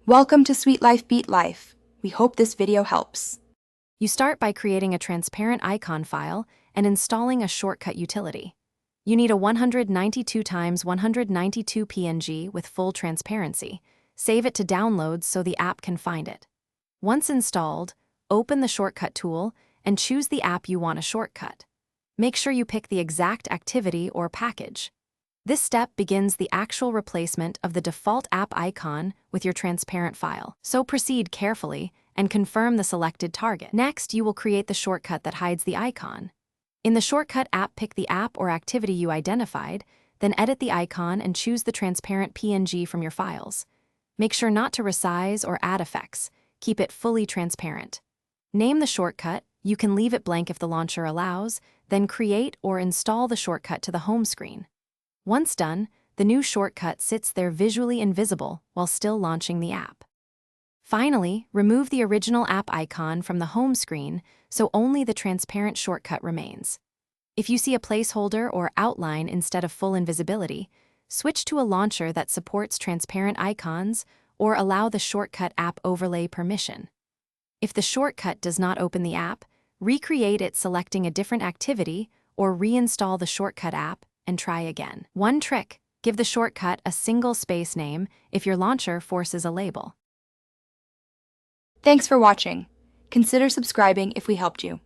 Welcome to Sweet Life Beat Life. We hope this video helps. You start by creating a transparent icon file and installing a shortcut utility. You need a 192 x 192 PNG with full transparency. Save it to downloads so the app can find it. Once installed, open the shortcut tool and choose the app you want to shortcut. Make sure you pick the exact activity or package. This step begins the actual replacement of the default app icon with your transparent file, so proceed carefully and confirm the selected target. Next, you will create the shortcut that hides the icon. In the shortcut app, pick the app or activity you identified, then edit the icon and choose the transparent PNG from your files. Make sure not to resize or add effects. Keep it fully transparent. Name the shortcut. You can leave it blank if the launcher allows, then create or install the shortcut to the home screen. Once done, the new shortcut sits there visually invisible while still launching the app. Finally, remove the original app icon from the home screen so only the transparent shortcut remains. If you see a placeholder or outline instead of full invisibility, switch to a launcher that supports transparent icons or allow the shortcut app overlay permission. If the shortcut does not open the app, recreate it selecting a different activity or reinstall the shortcut app and try again. One trick: give the shortcut a single space name if your launcher forces a label. Thanks for watching. Consider subscribing if we helped you.